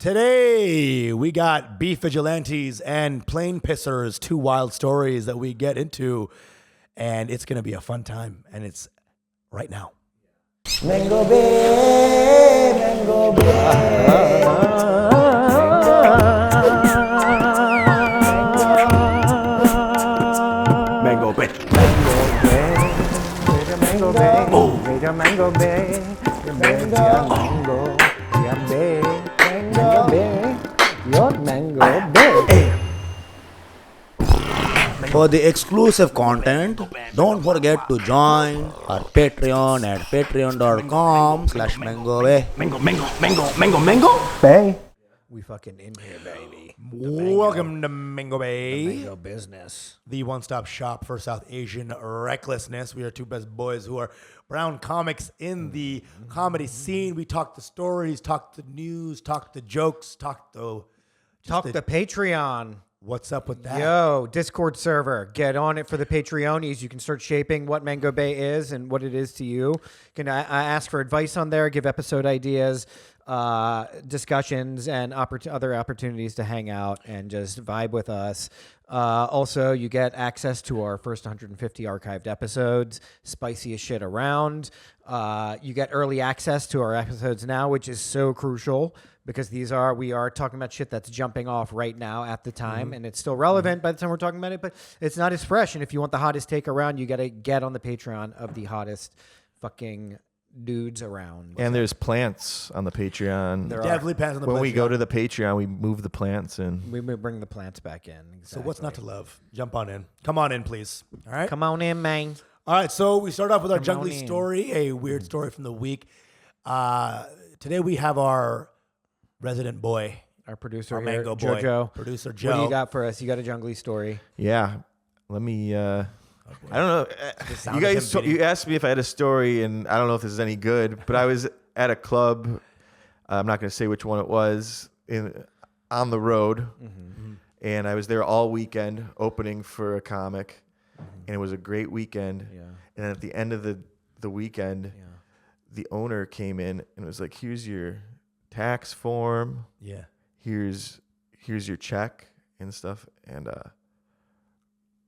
Today, we got beef vigilantes and plane pissers, two wild stories that we get into, and it's going to be a fun time, and it's right now. Mango Bay, Mango Bay. Mango Bay. Mango Bay, Mango Bay, Mango Bay, Mango Bay, your Mango Bay. For the exclusive content, don't forget to join our Patreon at patreon.com/MangoBay. Mango Bay. We fucking in here, baby. Welcome to Mango Bay, Mango business. the one-stop shop for South Asian recklessness. We are two best boys who are brown comics in the comedy scene. We talk the stories, talk the news, talk the jokes, talk the Patreon. What's up with that? Yo, Discord server. Get on it for the Patreonies. You can start shaping what Mango Bay is and what it is to you. You can ask for advice on there, give episode ideas, discussions, and other opportunities to hang out and just vibe with us. Also, you get access to our first 150 archived episodes, spiciest shit around. You get early access to our episodes now, which is so crucial because we are talking about shit that's jumping off right now at the time, and it's still relevant by the time we're talking about it, but it's not as fresh. And if you want the hottest take around, you got to get on the Patreon of the hottest fucking dudes around. And there's plants on the Patreon. Definitely pass on the When we Patreon. go to the Patreon, we move the plants in. We bring the plants back in. So what's not to love? Jump on in. Come on in, please. All right? Come on in, man. All right, so we start off with our Come on jungly in. story, a weird story from the week. Today we have our resident boy, Our producer our here, mango boy, Jojo. producer Joe. What do you got for us? You got a jungly story? Yeah. Let me, I don't know. sound You of guys, him beating- you asked me if I had a story, and I don't know if this is any good, but I was at a club. I'm not going to say which one it was, on the road. And I was there all weekend opening for a comic. And it was a great weekend. Yeah. And at the end of the weekend, the owner came in and was like, here's your tax form. Yeah. Here's your check and stuff. And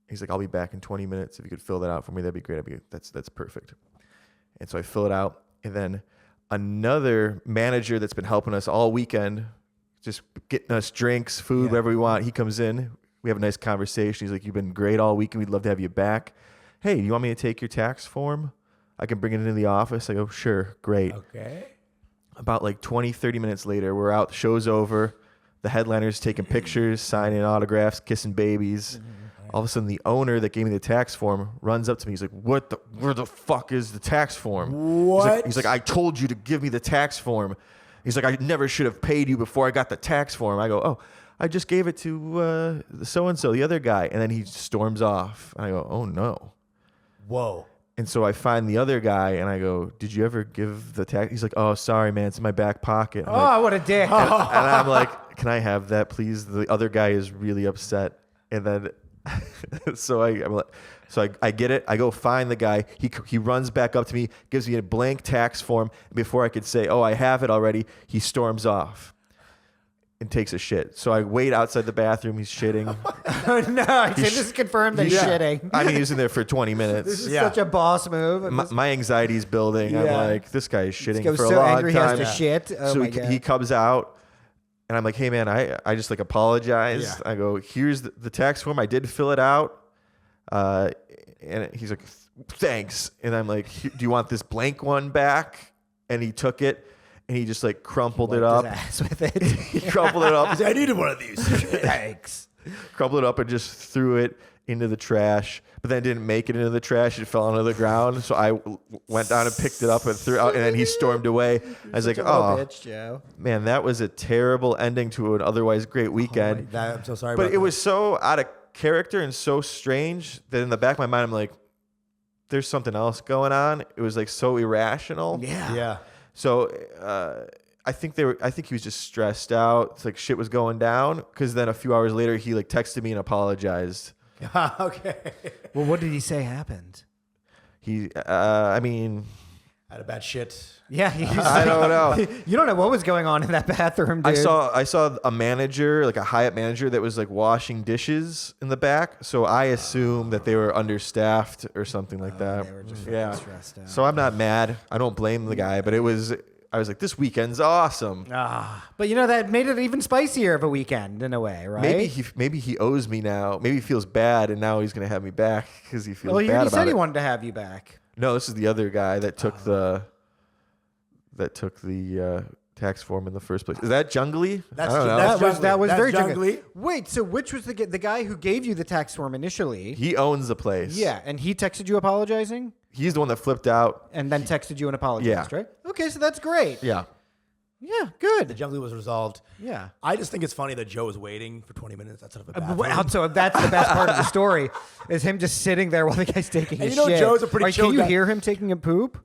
he's like, I'll be back in 20 minutes. If you could fill that out for me, that'd be great. That's perfect. And so I fill it out. And then another manager that's been helping us all weekend, just getting us drinks, food, whatever we want, he comes in. We have a nice conversation. He's like, you've been great all weekend. We'd love to have you back. Hey, you want me to take your tax form? I can bring it into the office. I go, sure, great. Okay. About like 20, 30 minutes later, we're out. The show's over. The headliner's taking pictures, signing autographs, kissing babies. All of a sudden, the owner that gave me the tax form runs up to me. He's like, where the fuck is the tax form? What? He's like, I told you to give me the tax form. He's like, I never should have paid you before I got the tax form. I go, oh, I just gave it to so-and-so, the other guy. And then he storms off. And I go, oh, no. Whoa. And so I find the other guy, and I go, did you ever give the tax? He's like, oh, sorry, man. It's in my back pocket. I'm like, Oh, what a dick. and I'm like, can I have that, please? The other guy is really upset. And then, so I get it. I go find the guy. He runs back up to me, gives me a blank tax form. Before I could say, oh, I have it already, he storms off and takes a shit. So I wait outside the bathroom. He's shitting. No, this is confirmed that he's shitting. I mean, he was in there for 20 minutes. This is such a boss move. My anxiety's building. I'm like, this guy is shitting He's for a so long angry time. he has to shit. Oh So my God. he comes out, and I'm like, hey, man, I just like apologize. I go, here's the tax form. I did fill it out. And he's like, thanks. And I'm like, do you want this blank one back? And he took it, and he just like crumpled it up. His ass with it. He crumpled it up. I needed one of these. Thanks. Crumpled it up and just threw it into the trash. But then didn't make it into the trash. It fell onto the ground. So I went down and picked it up and threw it out. And then he stormed away. I was like, Such a little oh, bitch, Joe. man, that was a terrible ending to an otherwise great weekend. I'm so sorry But about it was so out of character and so strange that in the back of my mind, I'm like, there's something else going on. It was like so irrational. that. Yeah. So I think he was just stressed out. It's like shit was going down. Because then a few hours later, he like texted me and apologized. Okay. Well, what did he say happened? I mean, Had a bad shit. Yeah, I don't know. You don't know what was going on in that bathroom, dude. I saw a manager, like a Hyatt manager, that was like washing dishes in the back. So I assumed that they were understaffed or something like that. They were just stressed out. So I'm not mad. I don't blame the guy, but I was like, this weekend's awesome. But you know, that made it even spicier of a weekend in a way, right? Maybe he owes me now. Maybe he feels bad, and now he's gonna have me back because he feels Well, bad he about said it. he wanted to have you back. No, this is the other guy that took the tax form in the first place. Is that Jungly? That's I don't know. That was That's very jungly. Wait, so which was the guy who gave you the tax form initially? He owns the place. Yeah, and he texted you apologizing, He's the one that flipped out. and then texted you an apology, Yeah. right? Okay, so that's great. Yeah. Yeah, The good. jungly was resolved. Yeah. I just think it's funny that Joe was waiting for 20 minutes outside of a bathroom. So that's the best part of the story, is him just sitting there while the guy's taking And his you know, shit. Joe's a pretty Like, chill can you guy. hear him taking a poop?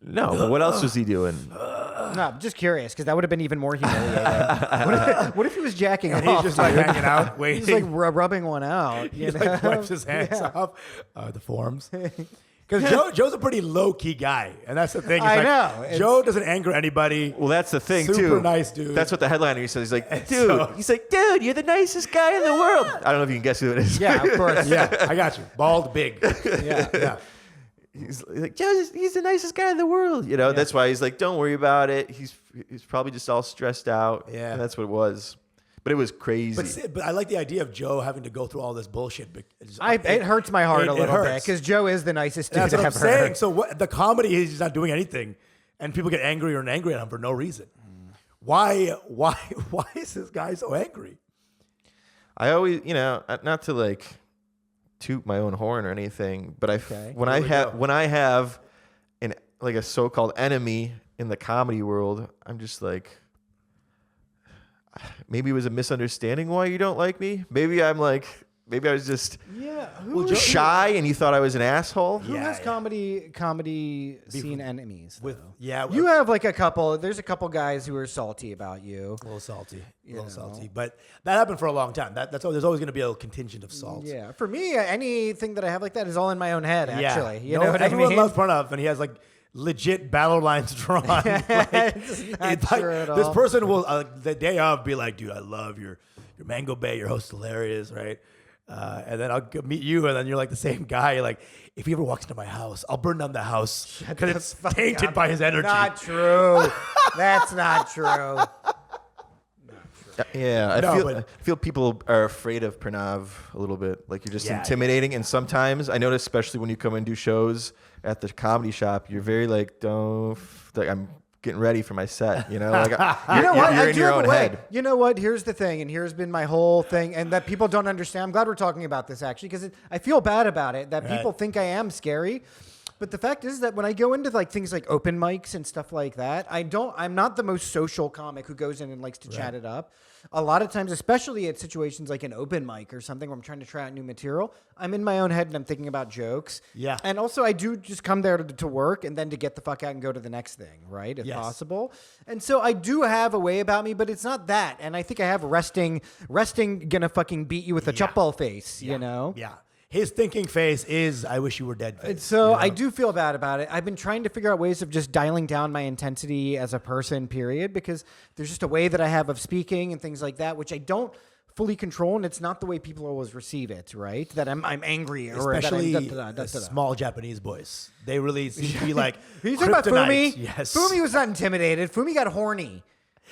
No, but what else was he doing? No, I'm just curious, because that would have been even more humiliating. what if he was jacking And off? he's just like dude? hanging out, waiting. He's like rubbing one out. He You like know? wipes his hands off the forms. Because Joe's a pretty low key guy, and that's the thing. It's I like, know. Joe doesn't anger anybody. Well, that's the thing Super too. nice dude. That's what the headliner says. He's like, so- dude, you're the nicest guy in the world. I don't know if you can guess who it is. Yeah, of course. Yeah, I got you. Bald, big. Yeah. He's like, he's the nicest guy in the world. You know, that's why he's like, don't worry about it. He's probably just all stressed out. Yeah. And that's what it was. But it was crazy. But I like the idea of Joe having to go through all this bullshit. It hurts my heart a it little bit, hurts. because Joe is the nicest dude That's what I'm ever. saying. So the comedy is he's not doing anything, and people get angrier and angrier at him for no reason. Why is this guy so angry? I always, not to like toot my own horn or anything, but when I have a so-called enemy in the comedy world, I'm just like, maybe it was a misunderstanding why you don't like me. Maybe I was just shy and you thought I was an asshole. Who has comedy scene enemies? You have like a couple. There's a couple guys who are salty about you. A little salty, but that happened for a long time. There's always going to be a contingent of salt. Yeah, for me, anything that I have like that is all in my own head. Actually, you No, know what I everyone mean? loves Pranav, and he has like legit battle lines drawn. It's not true at all. This person will the day of be like, dude, I love your Mango Bay. Your host's hilarious, right? And then I'll go meet you, and then you're like the same guy. You're like, if he ever walks into my house, I'll burn down the house because it's tainted by his energy. Not true. That's not true. Yeah, I feel people are afraid of Pranav a little bit. Like, you're just intimidating. And sometimes I notice, especially when you come and do shows at the comedy shop, you're very like, I'm getting ready for my set. You know, like you're in your own head. You know what? Here's the thing, and here's been my whole thing, and that people don't understand. I'm glad we're talking about this actually, because I feel bad about it that people think I am scary. But the fact is that when I go into like things like open mics and stuff like that, I'm not the most social comic who goes in and likes to chat it up. A lot of times, especially at situations like an open mic or something where I'm trying to try out new material, I'm in my own head and I'm thinking about jokes. Yeah. And also I do just come there to work and then to get the fuck out and go to the next thing, right? If possible. And so I do have a way about me, but it's not that. And I think I have resting gonna fucking beat you with a chupball face, you know? Yeah. His thinking face is, I wish you were dead face. And so I do feel bad about it. I've been trying to figure out ways of just dialing down my intensity as a person, period, because there's just a way that I have of speaking and things like that, which I don't fully control, and it's not the way people always receive it, right? That I'm angry or especially that I'm small Japanese boys. They really seem to be like, Are you talking about kryptonite. Fumi? Yes. Fumi was not intimidated. Fumi got horny.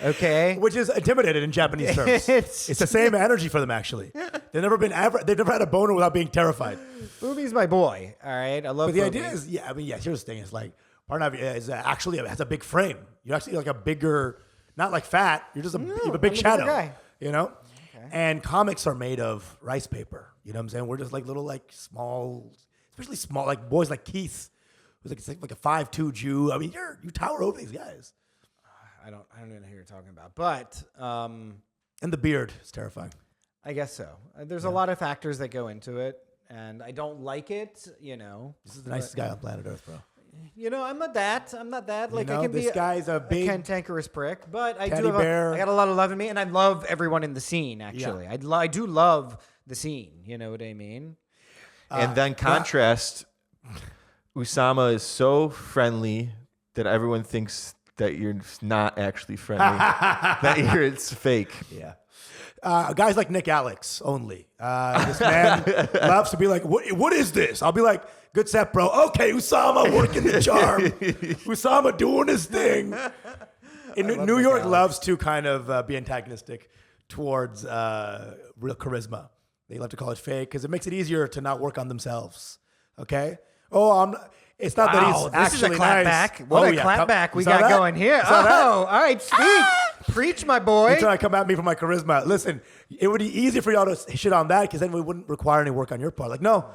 Okay. Which is intimidated in Japanese terms. It's the same energy for them, actually. They've never had a boner without being terrified. Fumi's my boy. All right. I love But the Fumi. idea is, here's the thing. It's like, Pranav is actually has a big frame. You're actually like a bigger, not like fat. You're just you have a big I'm a shadow. bigger guy. You know? Okay. And comics are made of rice paper. You know what I'm saying? We're just like little, like small, especially small, like boys like Keith, who's like a 5'2" Jew. I mean, you tower over these guys. I don't even know who you're talking about, but And the beard is terrifying. I guess so. There's a lot of factors that go into it, and I don't like it. You know, This is the nicest guy on planet Earth, bro. You know, I'm not that. Like, know, I can this be guy's a big cantankerous prick, but I teddy do have bear. I got a lot of love in me, and I love everyone in the scene. Actually, I do love the scene. You know what I mean? And then contrast, Usama is so friendly that everyone thinks that you're not actually friendly, that it's fake. Yeah. Guys like Nick Alex only. This man loves to be like, what is this? I'll be like, good set, bro. Okay, Usama working the charm. Usama doing his thing. New York loves to kind of be antagonistic towards real charisma. They love to call it fake because it makes it easier to not work on themselves. Okay? It's not that he's this actually is a clap nice. back. What a clap back we got going here. Saw that? Oh, all right, speak. Preach, my boy. You're trying to come at me for my charisma. Listen, it would be easy for y'all to shit on that because then we wouldn't require any work on your part. Like, no,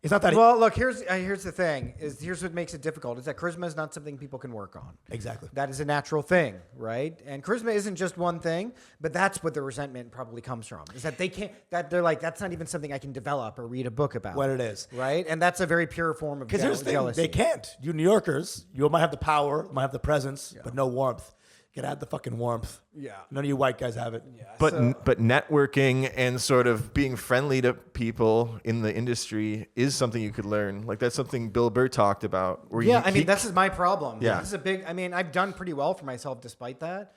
it's not that. Well, look, here's the thing. Here's what makes it difficult is that charisma is not something people can work on. Exactly. That is a natural thing, right? And charisma isn't just one thing, but that's what the resentment probably comes from. Is that they can't. That they're like, that's not even something I can develop or read a book about. What it is, right? And that's a very pure form of because here's the thing: jealousy. they can't. You New Yorkers, you might have the power, might have the presence, but no warmth. You gotta add the fucking warmth. Yeah. None of you white guys have it. Yeah. But networking and sort of being friendly to people in the industry is something you could learn. Like that's something Bill Burr talked about. Where this is my problem. Yeah. This is a big. I mean, I've done pretty well for myself despite that.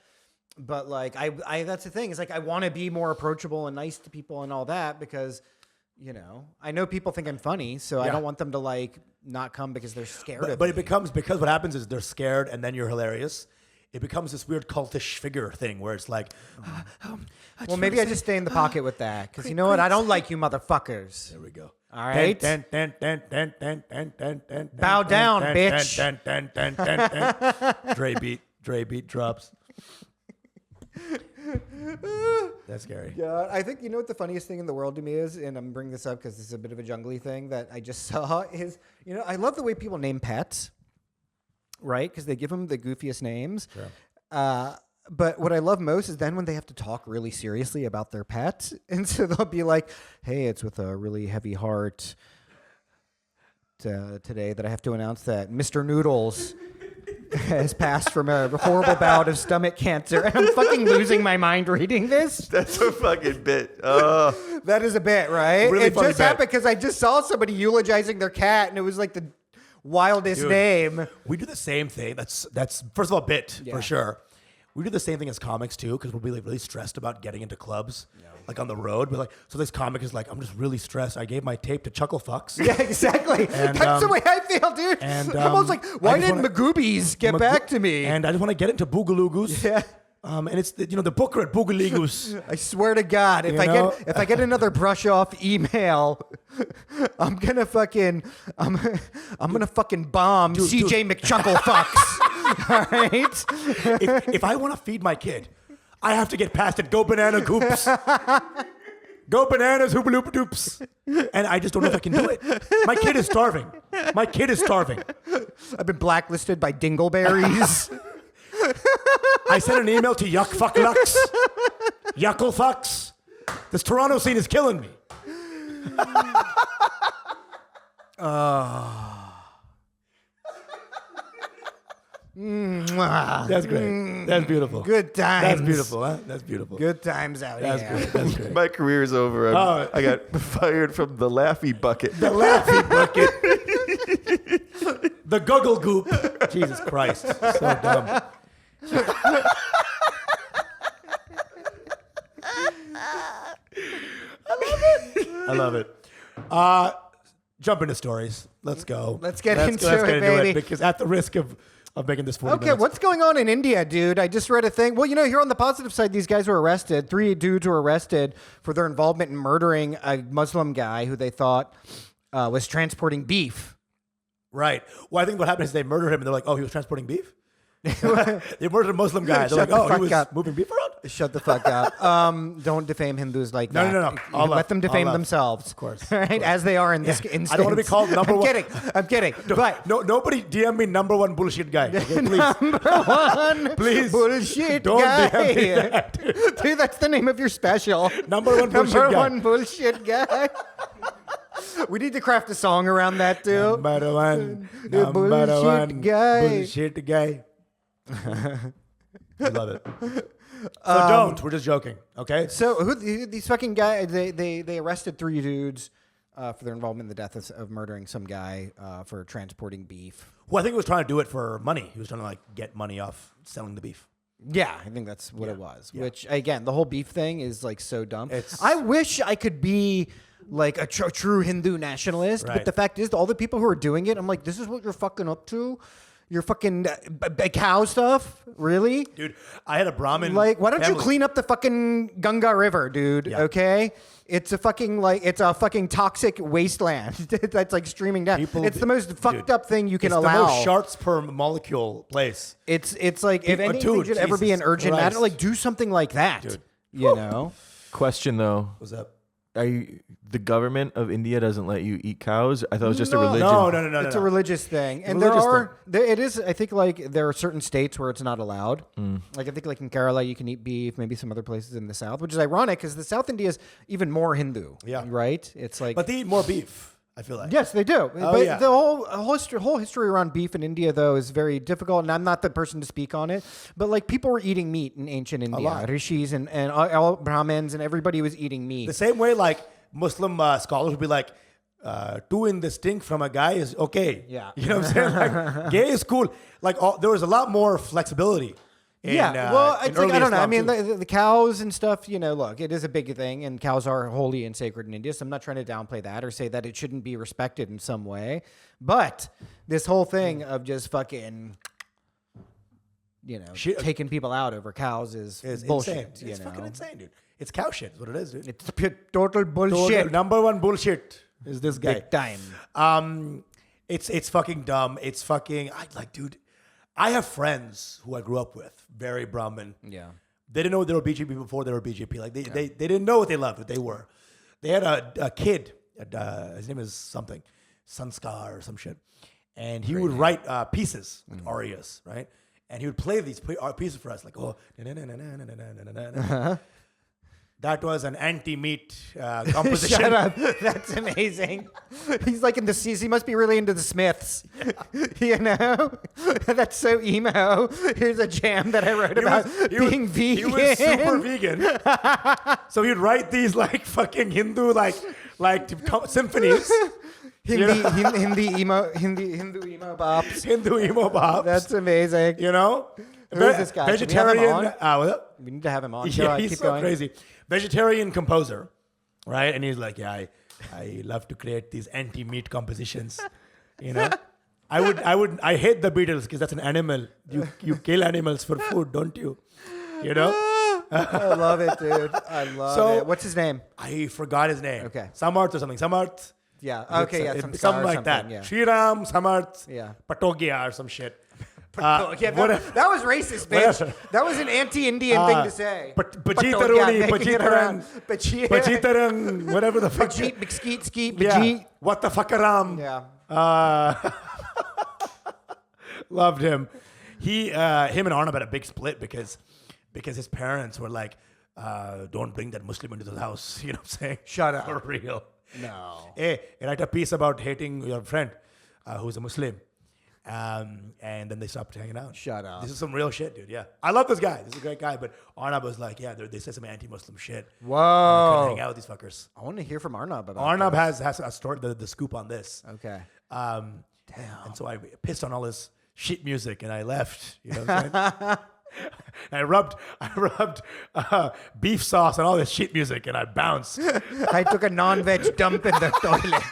But like, I that's the thing. Is like I want to be more approachable and nice to people and all that because, I know people think I'm funny, so I don't want them to like not come because they're scared of me. But it becomes because what happens is they're scared and then you're hilarious. It becomes this weird cultish figure thing where it's like, well, maybe I just stay in the pocket with that because you know what? I don't like you motherfuckers. There we go. All right. Bow down, bitch. Dre beat drops. That's scary. Yeah, I think you know what the funniest thing in the world to me is, and I'm bringing this up because this is a bit of a jungly thing that I just saw is, I love the way people name pets. Right, because they give them the goofiest names. Sure. But what I love most is then when they have to talk really seriously about their pet, and so they'll be like, "Hey, it's with a really heavy heart today that I have to announce that Mr. Noodles has passed from a horrible bout of stomach cancer." And I'm fucking losing my mind reading this. That's a fucking bit. That is a bit, right? Really it funny just bit. happened because I just saw somebody eulogizing their cat, and it was like the wildest name. We do the same thing. That's first of all bit for sure. We do the same thing as comics too because we'll be like really stressed about getting into clubs, like on the road. But like, so this comic is like, I'm just really stressed. I gave my tape to Chuckle Fucks. Yeah, exactly. And, that's the way I feel, dude. and, I'm almost like, why didn't Magoobies get back to me? And I just want to get into Boogaloogoos. Yeah. And it's the booker at Boogaloogoos. I swear to God, if I get another brush off email, I'm gonna fucking bomb CJ McChuckle Fucks. All right. If I want to feed my kid, I have to get past it. Go banana goops. Go bananas, hoopaloop doops. And I just don't know if I can do it. My kid is starving. I've been blacklisted by dingleberries. I sent an email to Yuck Fuck Lux. Yuckle Fucks. This Toronto scene is killing me. That's great. That's beautiful. Good times. That's beautiful, huh? That's beautiful. Good times out That's here. great. That's great. My career is over. I got fired from the Laffy Bucket. The Laffy Bucket. The Guggle Goop. Jesus Christ. So dumb. I love it. Jump into stories. Let's go. Let's get into it, baby. Because at the risk of making this 40 Okay, minutes. what's going on in India, dude? I just read a thing. Well, here on the positive side, these guys were arrested. 3 dudes were arrested for their involvement in murdering a Muslim guy who they thought was transporting beef. Right. Well, I think what happened is they murdered him and they're like, oh, he was transporting beef? They murdered a Muslim guy. They're like, oh, he was moving beef around? Shut the fuck up. Don't defame Hindus like that. No. Let them defame themselves. Of course. Right? As they are in this instance. I don't want to be called number one. I'm kidding. But nobody DM me number one bullshit guy. Okay, please. number one Please. bullshit Don't guy. DM me that. Dude, that's the name of your special. Number one bullshit Number guy. one bullshit guy. We need to craft a song around that too. Number one. The Number bullshit one guy. bullshit guy. I love it. So don't. We're just joking. Okay. So these fucking guys? They arrested 3 dudes for their involvement in the death of murdering some guy for transporting beef. Well, I think he was trying to do it for money. He was trying to like get money off selling the beef. Yeah, I think that's what it was. Yeah. Which again, the whole beef thing is like so dumb. It's- I wish I could be like a true Hindu nationalist, but Right. the fact is, all the people who are doing it, I'm like, this is what you're fucking up to. You're fucking cow stuff, really? Dude, I had a Brahmin. Like, why don't you family. clean up the fucking Ganga River, dude? Yeah. Okay, it's a fucking toxic wasteland that's like streaming down. People it's the most fucked dude, up thing you can It's allow. the most shards per molecule place. It's like if Dude, anything should ever be an Jesus urgent matter, Christ. like do something like that. Dude. You know. Question though, What's up? the government of India doesn't let you eat cows? I thought it was just a religion. No. It's a religious thing, and religious it is. I think like there are certain states where it's not allowed. Like I think like in Kerala you can eat beef. Maybe some other places in the south, which is ironic because the South India is even more Hindu. Yeah. right. It's like, But they eat more beef, I feel like. yes, they do. Oh, but yeah. the whole history around beef in India though is very difficult, and I'm not the person to speak on it. But like people were eating meat in ancient India, lot. rishis and all Brahmins, and everybody was eating meat. The same way like Muslim scholars would be like, two in the stink from a guy is okay. Yeah. You know what I'm saying? Like, gay is cool. Like, there was a lot more flexibility. In, well, in it's like, early I don't know. I Islam, mean, too. the cows and stuff, you know, look, it is a big thing, and cows are holy and sacred in India, so I'm not trying to downplay that or say that it shouldn't be respected in some way. But this whole thing of just fucking, you know, taking people out over cows is bullshit. insane. It's you fucking know? insane, dude. It's cow shit. Is what it is, dude. It's total bullshit. Total number one bullshit is this guy. Big time. It's fucking dumb. It's fucking dude. I have friends who I grew up with, very Brahmin. Yeah. They didn't know they were BJP before they were BJP. Like they didn't know what they loved, what they were. They had a kid. His name is something, Sanskar or some shit, and he would write pieces, like arias, right? And he would play these pieces for us, like That was an anti-meat composition. Shut up. That's amazing. He's like he must be really into the Smiths. You know? That's so emo. Here's a jam that I wrote about being vegan. He was super vegan. So he'd write these like fucking Hindu like symphonies. Hindi emo bops. Hindu emo bops. That's amazing. You know? Who is this guy? Should we have him Vegetarian. on? What up? We need to have him on. Yeah, Go on, he's keep so going. crazy. Vegetarian composer, right? And he's like, yeah, I love to create these anti-meat compositions. You know, I hate the Beatles because that's an animal. You kill animals for food, don't you? You know. I love it, dude. I love it. What's his name? I forgot his name. Okay. Samarth or something. Samarth. Yeah. Okay. Yeah. It's something like that. Yeah. Shriram, Samarth, Yeah. Patogia or some shit. Yeah, that was racist, bitch. That was an anti-Indian thing to say. Pachitaruni, Pachitaran, Pachitarang, whatever the fuck. Pachit, Skeet, Skeet, Yeah. Pachit. What the fuckaram? Yeah. Loved him. Him and Arnab had a big split because his parents were like, don't bring that Muslim into the house. You know what I'm saying? Shut up. For real. No. Hey, write a piece about hating your friend who's a Muslim. And then they stopped hanging out. Shut up. This is some real shit, dude. Yeah. I love this guy. This is a great guy. But Arnab was like, yeah, they said some anti-Muslim shit. I couldn't Whoa. hang out with these fuckers. I want to hear from Arnab about Arnab this. has a story, the scoop on this. Okay. Damn. And so I pissed on all his shit music and I left. You know what I'm saying? I rubbed beef sauce on all this shit music and I bounced. I took a non-veg dump in the toilet.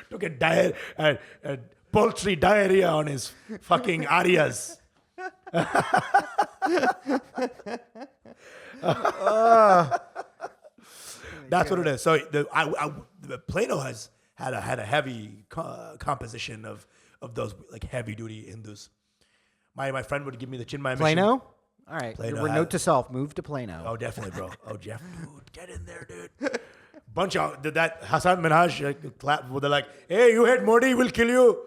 Took a poultry diarrhea on his fucking arias. That's what it is. So the Plano has had a heavy composition of those like heavy duty Hindus. My friend would give me the Chinmay machine. Plano? All right. Plano We're note to self. Move to Plano. Oh, definitely, bro. Oh, Jeff, dude, get in there, dude. Bunch of that Hassan Minhaj clap. They're like, "Hey, you hate Modi, we'll kill you."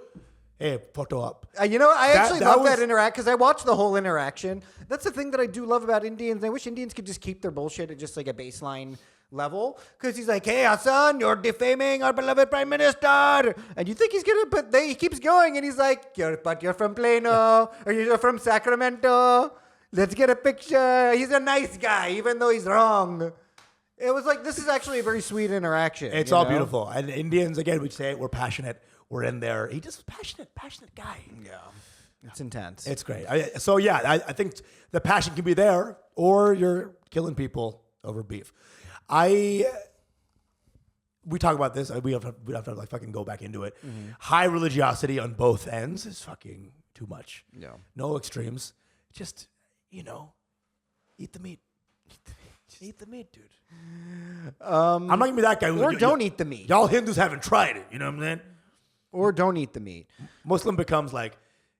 Hey, photo up. You know, I actually that love that was- interact because I watched the whole interaction. That's the thing that I do love about Indians. I wish Indians could just keep their bullshit at just like a baseline level. Because he's like, "Hey, Hassan, you're defaming our beloved prime minister," and you think he's gonna, but he keeps going, and he's like, "You're from Plano, or you're from Sacramento. Let's get a picture." He's a nice guy, even though he's wrong. It was like, this is actually a very sweet interaction. It's you all know? beautiful. And Indians, again, we say it, we're passionate. We're in there. He's just a passionate guy. Yeah. It's intense. It's great. I think the passion can be there, or you're killing people over beef. We talk about this. We have to like fucking go back into it. High religiosity on both ends is fucking too much. Yeah. No extremes. Just, eat the meat. Eat the meat, dude. I'm not gonna be that guy. Or don't eat the meat. Y'all Hindus haven't tried it. You know what I'm saying? Or don't eat the meat. Muslim becomes like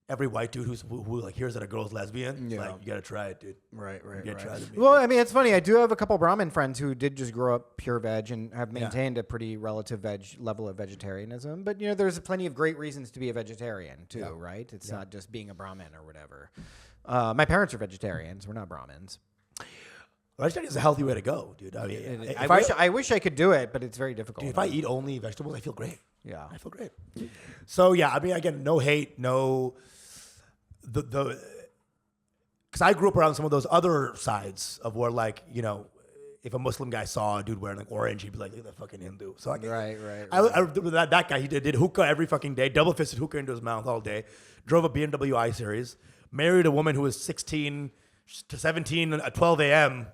every white dude who like hears that a girl's lesbian. Yeah. Like, you gotta try it, dude. Right. You gotta try the meat. Well, I mean, it's funny. I do have a couple Brahmin friends who did just grow up pure veg and have maintained a pretty relative level of vegetarianism. But, there's plenty of great reasons to be a vegetarian, too, right? It's not just being a Brahmin or whatever. My parents are vegetarians. We're not Brahmins. Vegetarian is a healthy way to go, dude. I mean, I wish I could do it, but it's very difficult. if I eat only vegetables, I feel great. Yeah. I feel great. So yeah, I mean, again, no hate, no because I grew up around some of those other sides of where, like, if a Muslim guy saw a dude wearing like orange, he'd be like, "Look at that fucking Hindu." So Right. that guy, he did hookah every fucking day, double fisted hookah into his mouth all day, drove a BMW I series, married a woman who was 16 to 17 at 12 a.m.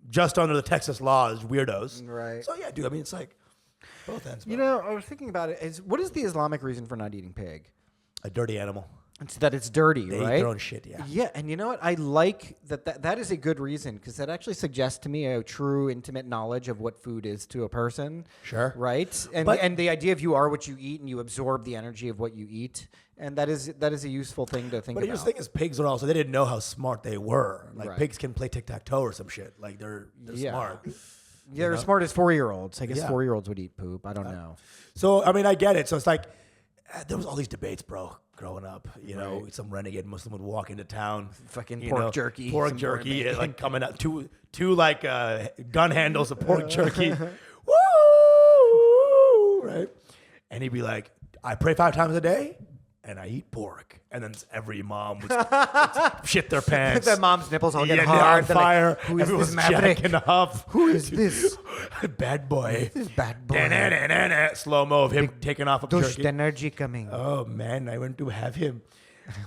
just under the Texas laws, weirdos. Right. So yeah, dude. I mean, it's like both ends. I was thinking about it. What is the Islamic reason for not eating pig? A dirty animal. It's that it's dirty, They right? eat their own shit. Yeah. Yeah, and you know what? I like that is a good reason because that actually suggests to me a true intimate knowledge of what food is to a person. Sure. Right? And the idea of you are what you eat and you absorb the energy of what you eat. And that is a useful thing to think But about. here's the thing: is pigs are also they didn't know how smart they were. Like Right. pigs can play tic-tac-toe or some shit. Like they're smart. Yeah, they're smart as 4-year-olds. I guess Yeah. 4-year-olds would eat poop. I don't know. So I mean, I get it. So it's like there was all these debates, bro. Growing up, some renegade Muslim would walk into town, Fucking pork jerky. pork Some jerky, gourmet. like coming up two like gun handles of pork jerky, woo, right? And he'd be like, "I pray 5 times a day, and I eat pork." And then every mom would shit their pants. The mom's nipples all get they're hard. on They're like, fire. Who is Everyone's this maverick? jacking off. Who is this? Bad boy. This bad boy. Slow mo of him taking off a Dush jerky. energy coming. Oh man, I want to have him.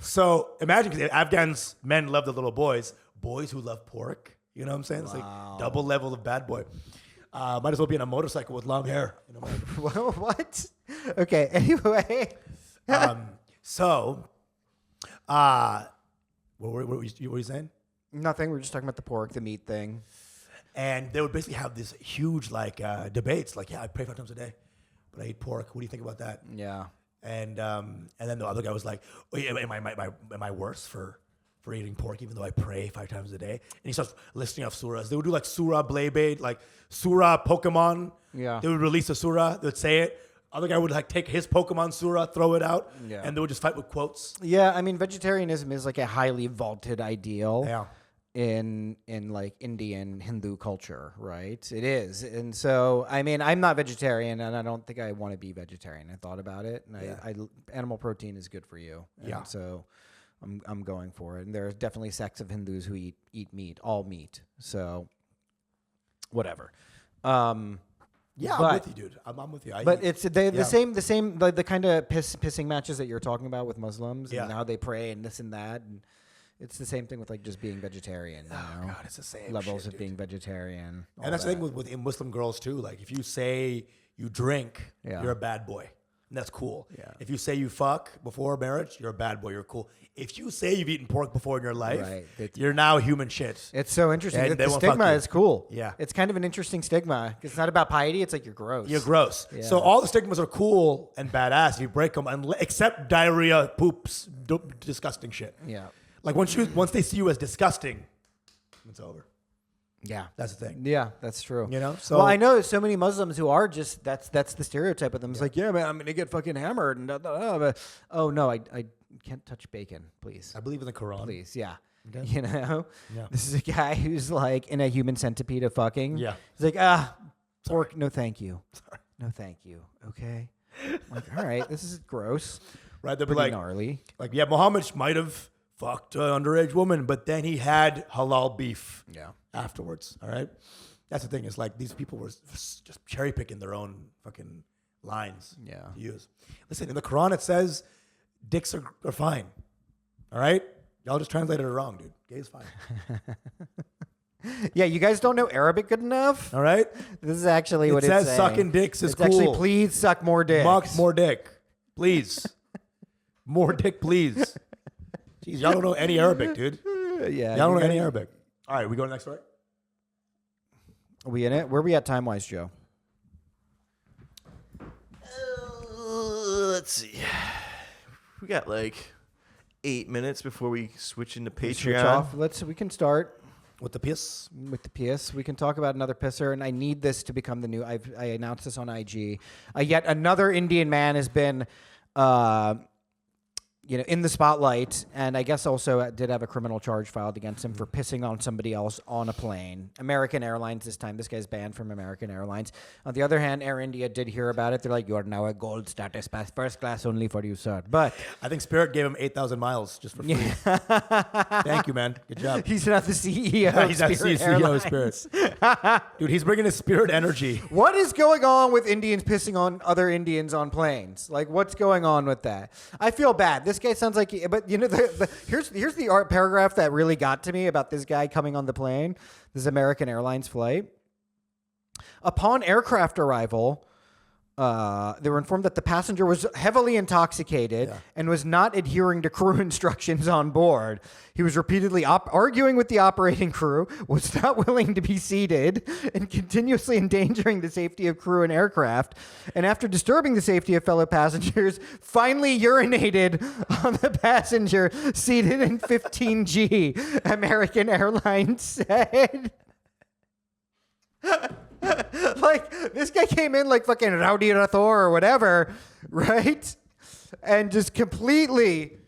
So imagine, because Afghans men love the little boys who love pork. You know what I'm saying? It's like double level of bad boy. Might as well be on a motorcycle with long hair. Well, what? Okay. Anyway. What were you saying? Nothing. We're just talking about the pork, the meat thing. And they would basically have this huge debates. Like, yeah, I pray 5 times a day, but I eat pork. What do you think about that? Yeah. And then the other guy was like, oh, yeah, am I worse for eating pork even though I pray 5 times a day? And he starts listing off surahs. They would do like Surah Blade, like Surah Pokemon. Yeah. They would release a surah. They would say it. Other guy would like take his Pokemon surah, throw it out, and they would just fight with quotes. Yeah, I mean, vegetarianism is like a highly vaulted ideal. Yeah. In like Indian Hindu culture, right? It is. And so, I mean, I'm not vegetarian and I don't think I want to be vegetarian. I thought about it and I animal protein is good for you. And Yeah. so I'm going for it. And there's definitely sects of Hindus who eat meat, all meat. So whatever. Yeah, but- I'm with you, dude. I'm with you. But it's the same like the kind of pissing matches that you're talking about with Muslims and how they pray and this and that. And it's the same thing with like just being vegetarian. You know? God, it's the same levels shit, of dude. being vegetarian. all And that's the that. thing with Muslim girls too. Like if you say you drink, Yeah. you're a bad boy. And that's cool. Yeah. If you say you fuck before marriage, you're a bad boy. You're cool. If you say you've eaten pork before in your life, Right. you're now human shit. It's so interesting. And The they won't fuck stigma you. is cool. Yeah. It's kind of an interesting stigma. It's not about piety. It's like you're gross. You're gross. Yeah. So all the stigmas are cool and badass if you break them, except diarrhea, poops, disgusting shit. Yeah. Like once they see you as disgusting, it's over. Yeah. That's the thing. Yeah, that's true. You know? So well, I know so many Muslims who are just that's the stereotype of them. It's like, yeah, man, I'm gonna get fucking hammered and but, oh no, I can't touch bacon, please. I believe in the Quran. Please, yeah. Okay. You know? Yeah. This is a guy who's like in a human centipede of fucking. Yeah. He's like, pork, no thank you. Sorry. No thank you. Okay. I'm like, all right, this is gross. Right? They'll be Pretty like, gnarly. yeah, Muhammad might have fucked an underage woman, but then he had halal beef Yeah. afterwards. All right. That's the thing. It's like these people were just cherry picking their own fucking lines Yeah. to use. Listen, in the Quran it says dicks are fine. All right? Y'all just translated it wrong, dude. Gay is fine. Yeah, you guys don't know Arabic good enough? All right? This is actually what It it's says saying. sucking dicks is it's cool. actually, please suck more dick. More dick. Please. More dick, please. Jeez, y'all don't know any Arabic, dude. Yeah. Y'all don't know any Arabic. All right, we go to the next story? Are we in it? Where are we at time-wise, Joe? Let's see. We got like 8 minutes before we switch into Switch Patreon. off. We can start With the piss? with the piss. We can talk about another pisser, and I need this to become the new. I announced this on IG. Yet another Indian man has been, in the spotlight, and I guess also did have a criminal charge filed against him for pissing on somebody else on a plane. American Airlines this time. This guy's banned from American Airlines. On the other hand, Air India did hear about it. They're like, "You are now a gold status pass, first class only for you, sir." But I think Spirit gave him 8,000 miles just for free. Thank you, man. Good job. he's not the CEO. He's not the CEO of Spirit. Dude, he's bringing his Spirit energy. What is going on with Indians pissing on other Indians on planes? Like, what's going on with that? I feel bad. This guy sounds like, but here's the art paragraph that really got to me about this guy coming on the plane. This American Airlines flight. Upon aircraft arrival, they were informed that the passenger was heavily intoxicated and was not adhering to crew instructions on board. He was repeatedly arguing with the operating crew, was not willing to be seated, and continuously endangering the safety of crew and aircraft. And after disturbing the safety of fellow passengers, finally urinated on the passenger seated in 15G, American Airlines said. Like, this guy came in like fucking Rowdy Rathor or whatever, right? And just completely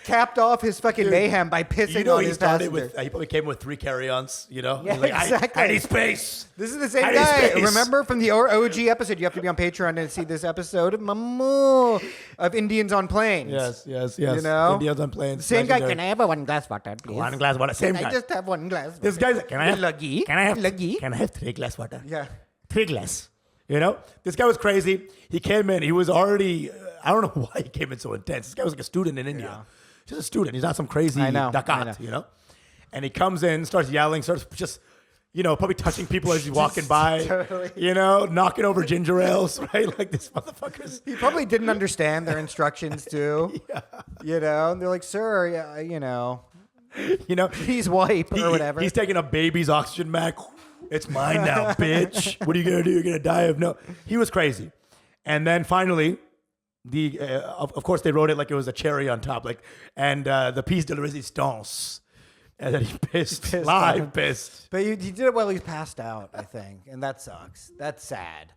capped off his fucking mayhem by pissing on he his started passenger. with, he probably came with 3 carry-ons, Yeah, He's like, exactly. I need space. This is the same I need guy. space. Remember from the OG episode? You have to be on Patreon to see this episode of Indians on planes. Yes. You know? Indians on planes. Same guy. legendary. Can I have one glass water, please? One glass water. Same Can guy. I just have one glass? This guy's like, can I have Luggy? Can I have Luggy? Can I have 3 glass water? Yeah. 3 glass. This guy was crazy. He came in. He was already. I don't know why he came in so intense. This guy was like a student in India. Just a student. He's not some crazy dakat. And he comes in, starts yelling, starts just, probably touching people as he's walking by. totally. Knocking over ginger ales, right? Like this motherfucker's. He probably didn't understand their instructions too. And they're like, "Sir, please wipe or whatever." He's taking a baby's oxygen mask. It's mine now, bitch. What are you gonna do? You're gonna die of no. He was crazy, and then finally, of course they wrote it like it was a cherry on top, and the piece de resistance, and then he pissed live. But he did it while he's passed out, I think, and that sucks. That's sad.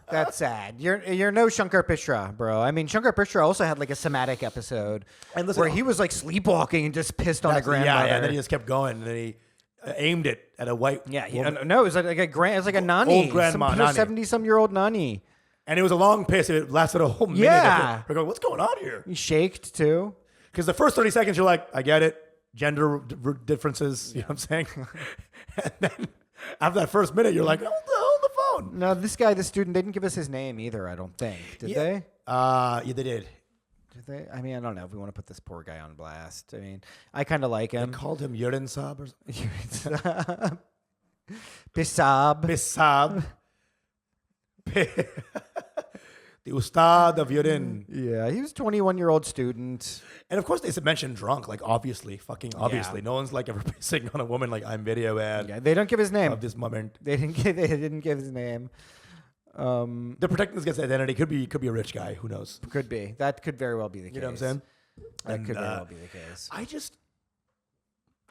That's sad. You're no Shankar Mishra, bro. I mean, Shankar Mishra also had like a somatic episode where he was like sleepwashing and just pissed on a grandmother. Yeah, and then he just kept going, and then he aimed it at a white woman. No, it was like a nanny, old grandma, some nanny. 70-some-year-old nanny. And it was a long piss. It lasted a whole minute. Yeah. We're going, what's going on here? He shaked too. Because the first 30 seconds, you're like, I get it. Gender differences. You know what I'm saying? And then after that first minute, you're like, hold the phone. No, this guy, the student, they didn't give us his name either, I don't think. Did they? Yeah, they did. Did they? I mean, I don't know if we want to put this poor guy on blast. I mean, I kind of like him. They called him Yurin Saab or something. Pisab. Bisab. The Ustad of Yurin. Yeah, he was a 21-year-old student. And of course, they mentioned drunk, like obviously. Yeah. No one's like ever pissing on a woman like I'm video ad Yeah, they don't give his name. of this moment. They didn't give his name. They're protecting this guy's identity. Could be a rich guy. Who knows? Could be. That could very well be the case. You know what I'm saying? That could very well be the case.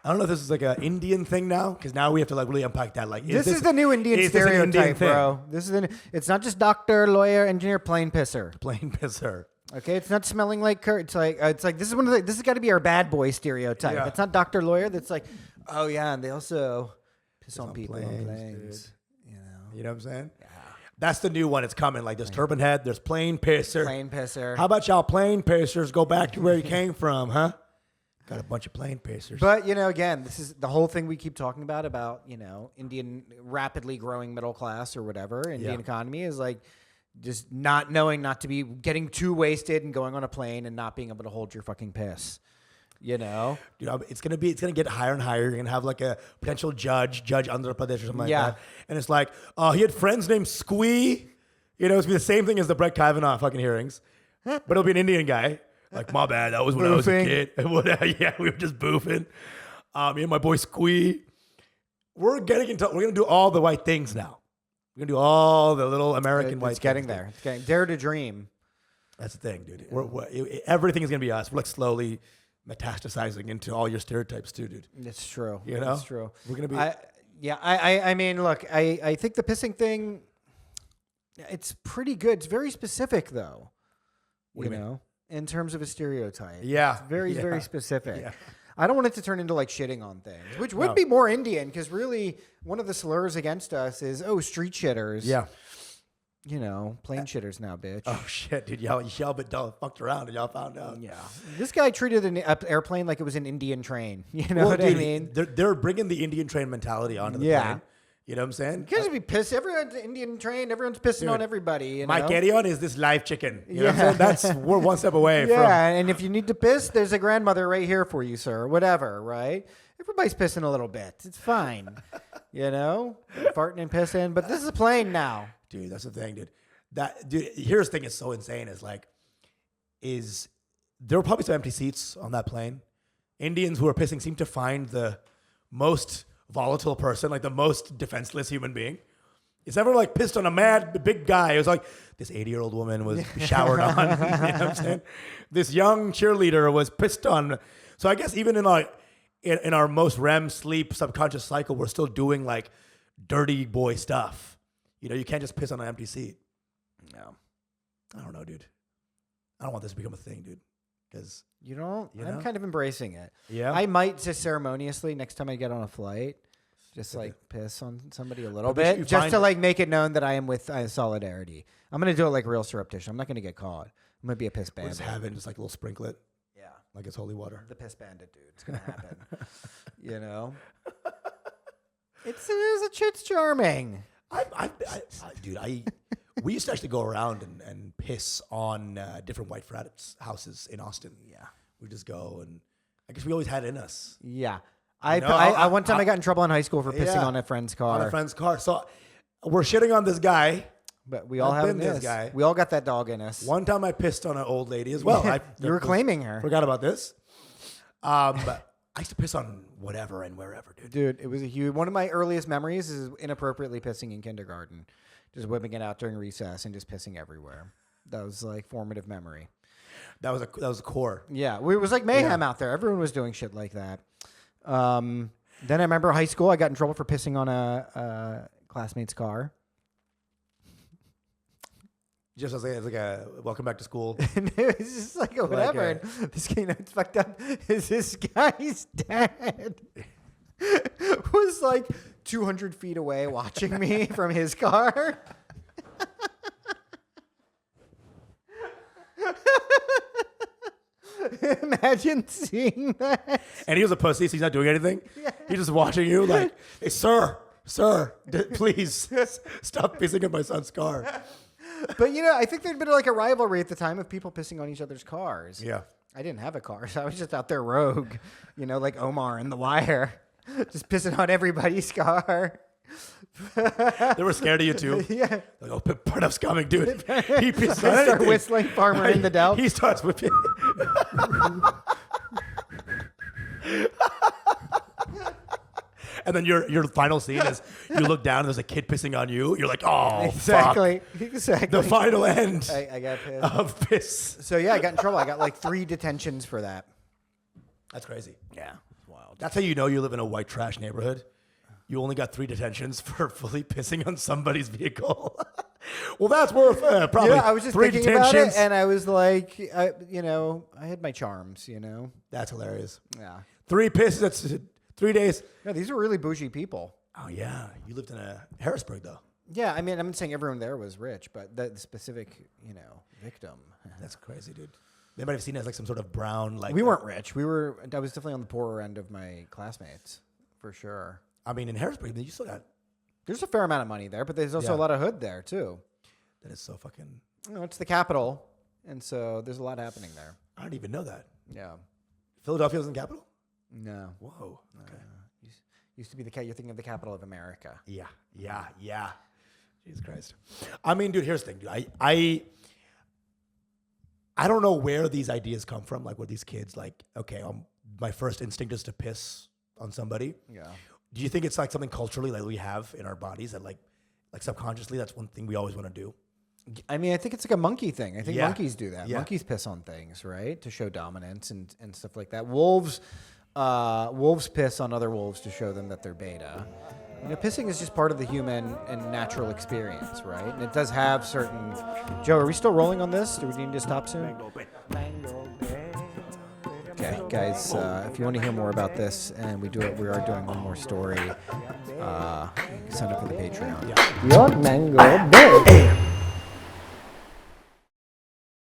I don't know if this is like an Indian thing now, because now we have to like really unpack that. Like, This is the new Indian is this an stereotype, Indian thing? bro. This is it's not just doctor, lawyer, engineer, plain pisser. Plain pisser. Okay, it's not smelling like Kurt. It's like this is this has got to be our bad boy stereotype. Yeah. It's not doctor, lawyer. That's like, oh yeah, and they also piss on people on planes, planes. You know what I'm saying? Yeah. That's the new one. It's coming. Like there's turban head. There's plain pisser. Plain pisser. How about y'all plain pissers go back to where you came from, huh? Got a bunch of plane pacers. But, again, this is the whole thing we keep talking about, Indian rapidly growing middle class or whatever, Indian economy is like just not knowing not to be getting too wasted and going on a plane and not being able to hold your fucking piss. Dude, it's gonna get higher and higher. You're gonna have like a potential judge Andhra Pradesh or something like that. And it's like, he had friends named Squee. It's gonna be the same thing as the Brett Kavanaugh fucking hearings. But it'll be an Indian guy. Like, my bad, that was when I was a kid. Yeah, we were just boofing. Me and my boy Squee. We're gonna do all the white things now. We're gonna do all the little American white It's getting things. there. It's getting dare to dream. That's the thing, dude. Everything is gonna be us. We're like slowly metastasizing into all your stereotypes too, dude. It's true. It's true. We're gonna be. I mean, look, I think the pissing thing, it's pretty good. It's very specific, though. What do you mean? In terms of a stereotype. Yeah. It's very, very specific. Yeah. I don't want it to turn into like shitting on things, which would be more Indian, because really one of the slurs against us is, street shitters. Yeah. Plane shitters now, bitch. Oh shit, dude! Y'all but y'all fucked around and y'all found out. Yeah. This guy treated an airplane like it was an Indian train. You know what I mean? They're bringing the Indian train mentality onto the plane. You know what I'm saying? You guys be pissed. Everyone's Indian train. Everyone's pissing on everybody. My carry-on is this live chicken. You know what I'm saying? We're one step away from. Yeah, and if you need to piss, there's a grandmother right here for you, sir. Whatever, right? Everybody's pissing a little bit. It's fine. Farting and pissing. But this is a plane now. Dude, that's the thing, dude. Here's the thing that's so insane is there were probably some empty seats on that plane. Indians who are pissing seem to find the most volatile person, like the most defenseless human being. It's never like pissed on a mad big guy. It was like this 80-year-old woman was showered on. You know what I'm saying? This young cheerleader was pissed on. So I guess even in our most REM sleep subconscious cycle, we're still doing like dirty boy stuff. You can't just piss on an empty seat. No. I don't know, dude. I don't want this to become a thing, dude. Because I'm kind of embracing it. Yeah. I might just ceremoniously next time I get on a flight, just like piss on somebody a little bit, just to like make it known that I am with solidarity. I'm gonna do it like real surreptitious. I'm not gonna get caught. I'm gonna be a piss we'll bandit. just have it, just like a little sprinklet. Yeah, like it's holy water. the piss bandit, dude. It's gonna happen. It's a shit's charming. We used to actually go around and piss on different white frat houses in Austin. Yeah, we just go, and I guess we always had it in us. Yeah, one time I got in trouble in high school for pissing on a friend's car. On a friend's car. So we're shitting on this guy. But we all have this guy. We all got that dog in us. One time I pissed on an old lady as well. You were claiming her. Forgot about this. But I used to piss on whatever and wherever, dude. Dude, it was a huge. One of my earliest memories is inappropriately pissing in kindergarten, just whipping it out during recess and just pissing everywhere. That was like formative memory. That was a core. Yeah, it was like mayhem out there. Everyone was doing shit like that. Then I remember high school. I got in trouble for pissing on a classmate's car. Just as like a welcome back to school. And it was just like whatever. And this guy, it's fucked up. Is this guy's dad was like 200 feet away watching me from his car. Imagine seeing that. And he was a pussy, so he's not doing anything. Yeah. He's just watching you like, hey, sir, please stop pissing in my son's car. But, I think there'd been like a rivalry at the time of people pissing on each other's cars. Yeah. I didn't have a car, so I was just out there rogue, like Omar in The Wire, just pissing on everybody's car. They were scared of you too. Yeah. Like, oh, Pranav's coming, dude. He pissed on anything. Start whistling Farmer in the Dell. He starts whipping. And then your final scene is you look down and there's a kid pissing on you. You're like, oh, exactly. Fuck. Exactly. The final end I got pissed. of piss. So, yeah, I got in trouble. I got like 3 detentions for that. That's crazy. Yeah. It's wild. That's how you know you live in a white trash neighborhood. You only got 3 detentions for fully pissing on somebody's vehicle. Well, that's worth probably. Yeah, I was just 3 thinking detentions. about it, and I was like, I had my charms, That's hilarious. Yeah. 3 pisses. That's 3 days. No, these are really bougie people. Oh yeah, you lived in a Harrisburg though. Yeah, I mean, I'm not saying everyone there was rich, but the specific, victim. That's crazy, dude. They might have seen it as like some sort of brown, like We weren't rich. I was definitely on the poorer end of my classmates, for sure. I mean, in Harrisburg, you still got. There's a fair amount of money there, but there's also a lot of hood there too. That is so fucking. It's the capital, and so there's a lot happening there. I didn't even know that. Yeah. Philadelphia was in the capital? No. Whoa. Okay. Used to be you're thinking of the capital of America. Yeah. Jesus Christ. I mean, dude, here's the thing, dude. I don't know where these ideas come from. Like, where these kids, like, okay, my first instinct is to piss on somebody. Yeah. Do you think it's like something culturally that we have in our bodies that like subconsciously, that's one thing we always want to do? I mean, I think it's like a monkey thing. I think Yeah. monkeys do that. Yeah. Monkeys piss on things, right? To show dominance and stuff like that. Wolves piss on other wolves to show them that they're beta. Pissing is just part of the human and natural experience, right? And it does have certain... Joe, are we still rolling on this? Do we need to stop soon? Okay, guys, if you want to hear more about this, and we are doing one more story, sign up for the Patreon. Your mango bay.